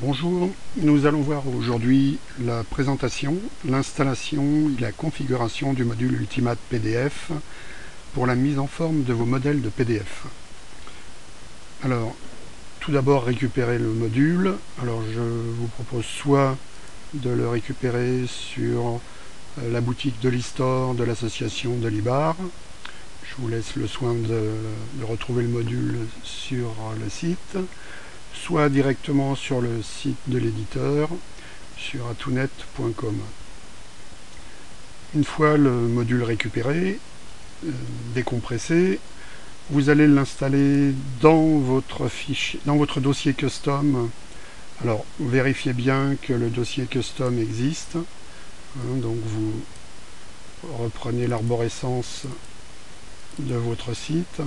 Bonjour, nous allons voir aujourd'hui la présentation, l'installation et la configuration du module Ultimate PDF pour la mise en forme de vos modèles de PDF. Alors, tout d'abord récupérer le module. Alors je vous propose soit de le récupérer sur la boutique de l'e-store de l'association de l'IBAR. Je vous laisse le soin de retrouver le module sur le site, soit directement sur le site de l'éditeur, sur atounet.com. Une fois le module récupéré, décompressé, vous allez l'installer dans votre fichier, dans votre dossier custom. Alors, vérifiez bien que le dossier custom existe. Donc, vous reprenez l'arborescence de votre site.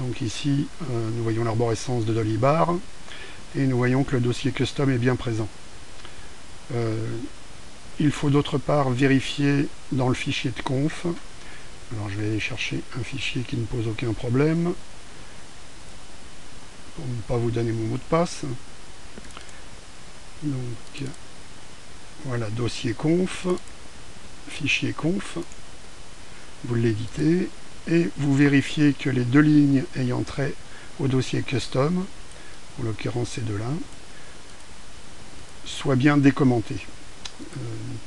Donc ici, nous voyons l'arborescence de Dolibar et nous voyons que le dossier custom est bien présent. Il faut d'autre part vérifier dans le fichier de conf. Alors je vais aller chercher un fichier qui ne pose aucun problème pour ne pas vous donner mon mot de passe. Donc voilà, dossier conf, fichier conf, vous l'éditez et vous vérifiez que les deux lignes ayant trait au dossier custom, en l'occurrence ces deux-là, soient bien décommentées.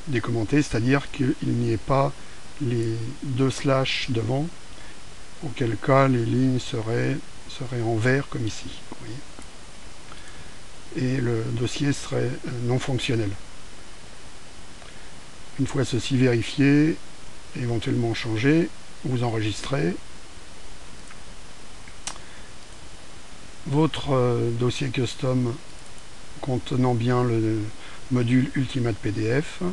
Décommentées, c'est-à-dire qu'il n'y ait pas les deux slash devant, auquel cas les lignes seraient en vert comme ici. Vous voyez. Et le dossier serait non fonctionnel. Une fois ceci vérifié, éventuellement changé, vous enregistrez. Votre dossier custom contenant bien le module Ultimate PDF.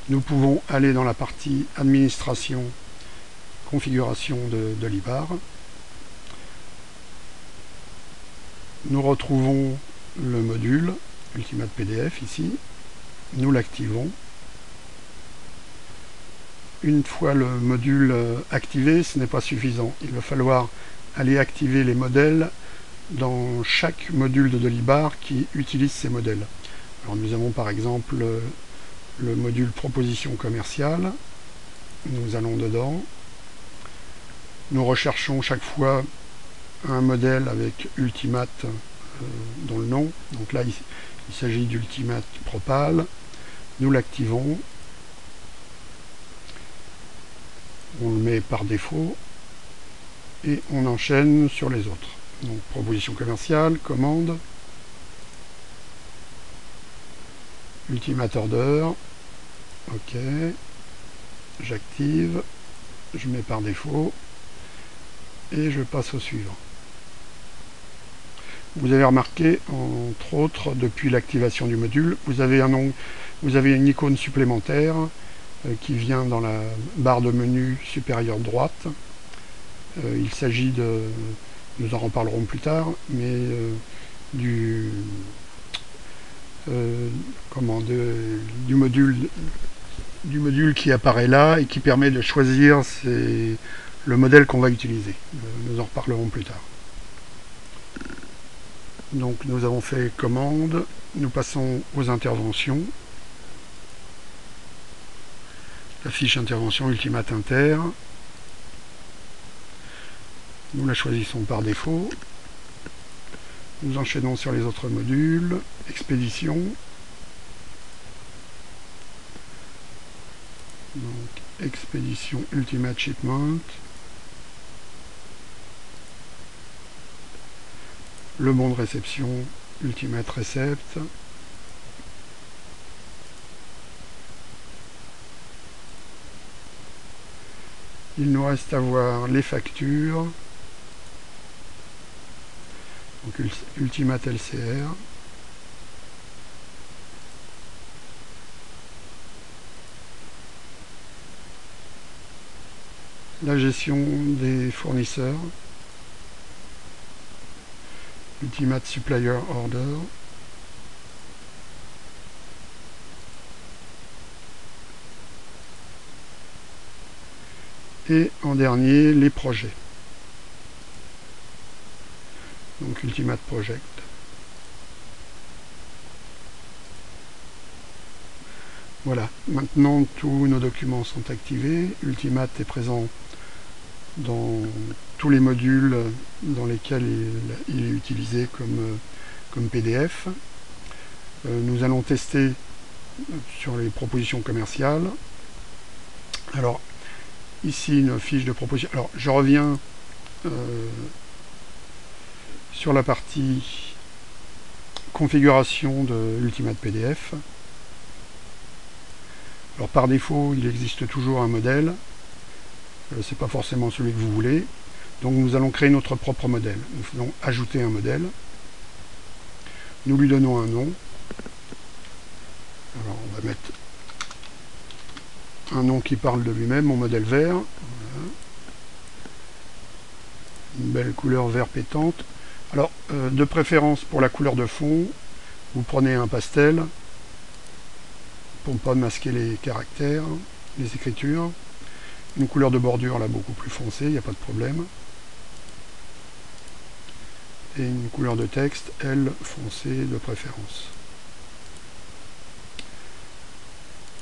Nous pouvons aller dans la partie administration, configuration de l'IBAR. Nous retrouvons le module Ultimate PDF ici. Nous l'activons. Une fois le module activé, ce n'est pas suffisant. Il va falloir aller activer les modèles dans chaque module de l'IBAR qui utilise ces modèles. Alors nous avons par exemple le module proposition commerciale. Nous allons dedans. Nous recherchons chaque fois un modèle avec Ultimate dans le nom. Donc là, il s'agit d'Ultimate Propal. Nous l'activons. On le met par défaut et on enchaîne sur les autres. Donc proposition commerciale, commande, Ultimate Order, ok, j'active, je mets par défaut et je passe au suivant. Vous avez remarqué, entre autres, depuis l'activation du module, vous avez une icône supplémentaire qui vient dans la barre de menu supérieure droite. Il s'agit de, nous en reparlerons plus tard, mais du module qui apparaît là et qui permet de choisir le modèle qu'on va utiliser. Nous en reparlerons plus tard. Donc nous avons fait commande, nous passons aux interventions. La fiche intervention Ultimate Inter. Nous la choisissons par défaut. Nous enchaînons sur les autres modules. Expédition. Donc, expédition Ultimate Shipment. Le bon de réception Ultimate Recept. Il nous reste à voir les factures. Donc Ultimate LCR. La gestion des fournisseurs. Ultimate Supplier Order. Et en dernier, les projets. donc Ultimate Project. Voilà, maintenant tous nos documents sont activés. Ultimate est présent dans tous les modules dans lesquels il est utilisé comme PDF. Nous allons tester sur les propositions commerciales. Alors, ici, une fiche de proposition. Alors, je reviens sur la partie configuration de Ultimate PDF. Alors, par défaut, il existe toujours un modèle. C'est pas forcément celui que vous voulez. Donc, nous allons créer notre propre modèle. Nous faisons ajouter un modèle. Nous lui donnons un nom. Alors, on va mettre un nom qui parle de lui-même, mon modèle vert. Voilà. Une belle couleur vert pétante. Alors, de préférence pour la couleur de fond, vous prenez un pastel pour ne pas masquer les caractères, les écritures. Une couleur de bordure là beaucoup plus foncée, il n'y a pas de problème. Et une couleur de texte, elle, foncée de préférence.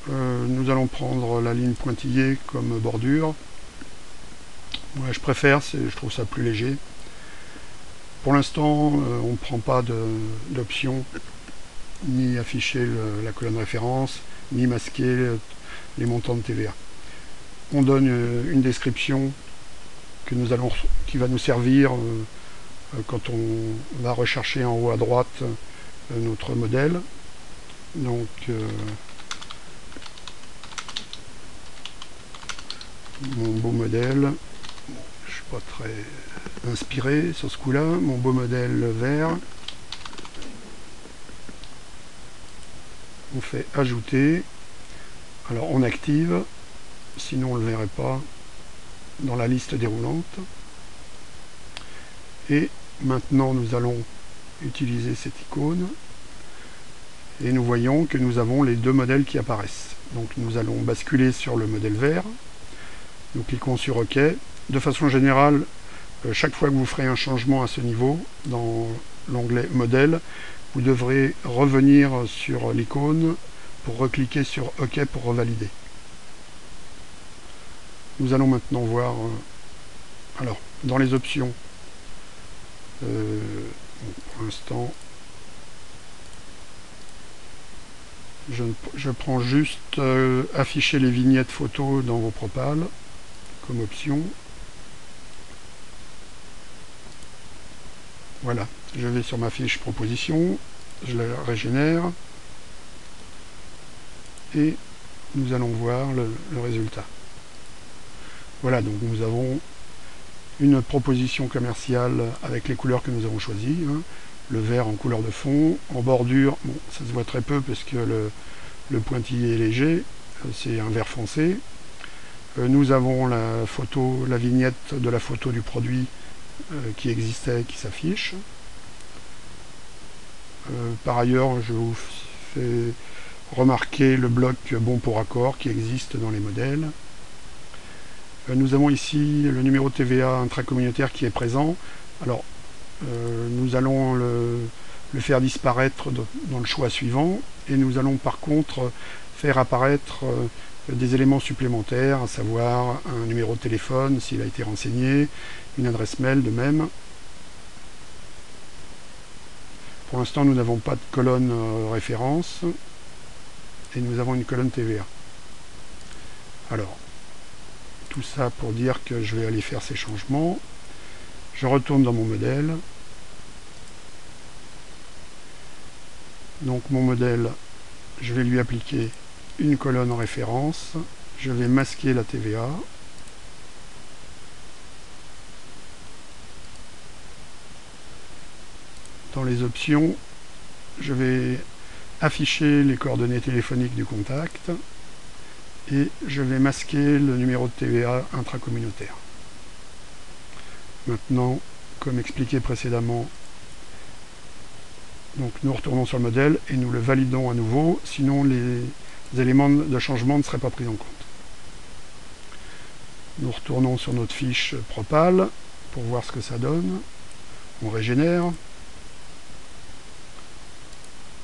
Nous allons prendre la ligne pointillée comme bordure. Moi je préfère, je trouve ça plus léger. Pour l'instant, on ne prend pas d'option, ni afficher la colonne référence, ni masquer les montants de TVA. On donne une description qui va nous servir quand on va rechercher en haut à droite notre modèle. Donc, mon beau modèle, je ne suis pas très inspiré sur ce coup-là, mon beau modèle vert. On fait ajouter, alors on active, sinon on ne le verrait pas dans la liste déroulante. Et maintenant nous allons utiliser cette icône et nous voyons que nous avons les deux modèles qui apparaissent. Donc nous allons basculer sur le modèle vert. Nous cliquons sur OK. De façon générale, chaque fois que vous ferez un changement à ce niveau, dans l'onglet modèle, vous devrez revenir sur l'icône pour recliquer sur OK pour revalider. Nous allons maintenant voir, alors dans les options, pour l'instant, je prends juste afficher les vignettes photos dans vos propales comme option. Voilà, je vais sur ma fiche proposition, je la régénère et nous allons voir le résultat. Voilà, donc nous avons une proposition commerciale avec les couleurs que nous avons choisies, hein. Le vert en couleur de fond, en bordure, bon, ça se voit très peu parce que le pointillé est léger, c'est un vert foncé. Nous avons la photo, la vignette de la photo du produit qui existait, qui s'affiche. Par ailleurs, je vous fais remarquer le bloc bon pour accord qui existe dans les modèles. Nous avons ici le numéro de TVA intracommunautaire qui est présent. Alors, nous allons le faire disparaître dans le choix suivant et nous allons par contre faire apparaître des éléments supplémentaires, à savoir un numéro de téléphone s'il a été renseigné, une adresse mail de même. Pour l'instant, nous n'avons pas de colonne référence et nous avons une colonne TVA. Alors, tout ça pour dire que je vais aller faire ces changements. Je retourne dans mon modèle. Donc mon modèle, je vais lui appliquer une colonne référence. Je vais masquer la TVA. Dans les options, je vais afficher les coordonnées téléphoniques du contact et je vais masquer le numéro de TVA intracommunautaire. Maintenant, comme expliqué précédemment, donc nous retournons sur le modèle et nous le validons à nouveau, sinon les éléments de changement ne seraient pas pris en compte. Nous retournons sur notre fiche Propal pour voir ce que ça donne. On régénère.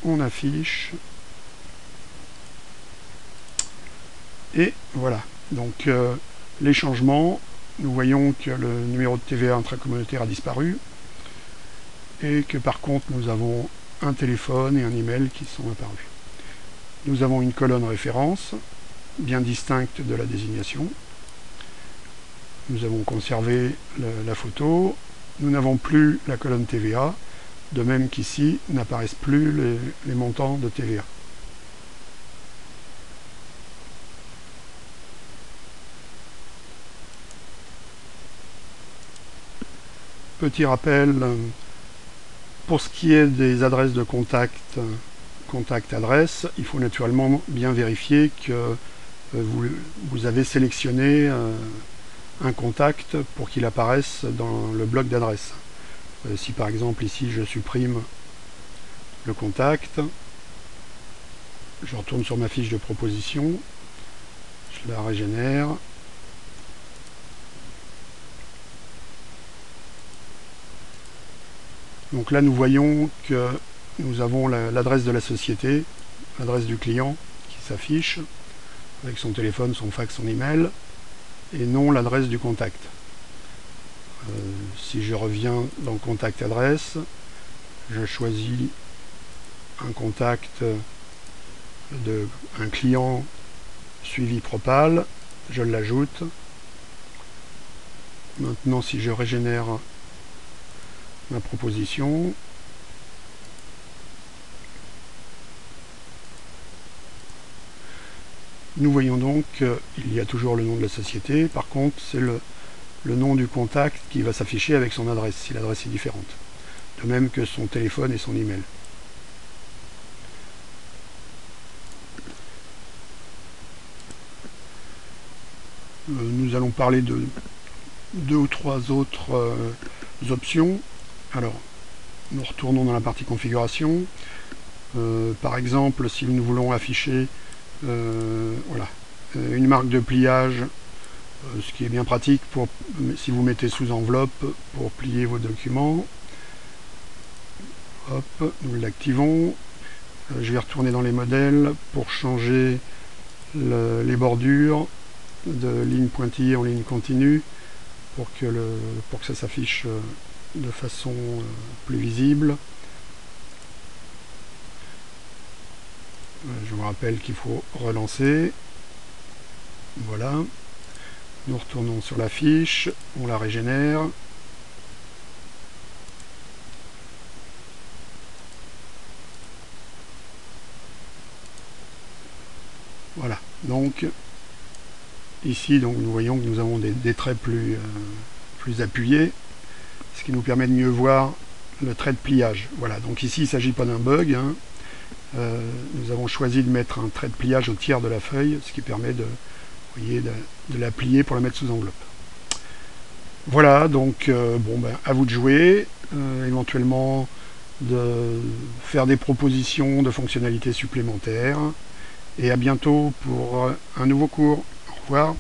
On affiche. Et voilà. Donc les changements, nous voyons que le numéro de TVA intracommunautaire a disparu et que par contre nous avons un téléphone et un email qui sont apparus. Nous avons une colonne référence bien distincte de la désignation. Nous avons conservé la photo. Nous n'avons plus la colonne TVA, de même qu'ici n'apparaissent plus les montants de TVA. Petit rappel, pour ce qui est des adresses de contact adresse, il faut naturellement bien vérifier que vous avez sélectionné un contact pour qu'il apparaisse dans le bloc d'adresse. Si par exemple ici je supprime le contact, je retourne sur ma fiche de proposition, je la régénère. Donc là nous voyons que nous avons l'adresse de la société, l'adresse du client qui s'affiche avec son téléphone, son fax, son email, et non l'adresse du contact. Si je reviens dans contact adresse, je choisis un contact un client suivi Propal, je l'ajoute. Maintenant si je régénère ma proposition, nous voyons donc qu'il y a toujours le nom de la société. Par contre, c'est le nom du contact qui va s'afficher avec son adresse, si l'adresse est différente. De même que son téléphone et son email. Nous allons parler de 2 ou 3 autres options. Alors, nous retournons dans la partie configuration. Par exemple, si nous voulons afficher voilà, une marque de pliage, ce qui est bien pratique si vous mettez sous enveloppe pour plier vos documents. Hop, nous l'activons. Je vais retourner dans les modèles pour changer les bordures de ligne pointillée en ligne continue pour que ça s'affiche de façon plus visible. Je vous rappelle qu'il faut relancer. Voilà. Nous retournons sur la fiche, on la régénère. Voilà. Donc ici, nous voyons que nous avons des traits plus appuyés, ce qui nous permet de mieux voir le trait de pliage. Voilà. Donc ici, il ne s'agit pas d'un bug. Nous avons choisi de mettre un trait de pliage au tiers de la feuille, ce qui permet de la plier pour la mettre sous enveloppe. Voilà, donc à vous de jouer, éventuellement de faire des propositions de fonctionnalités supplémentaires, et à bientôt pour un nouveau cours. Au revoir.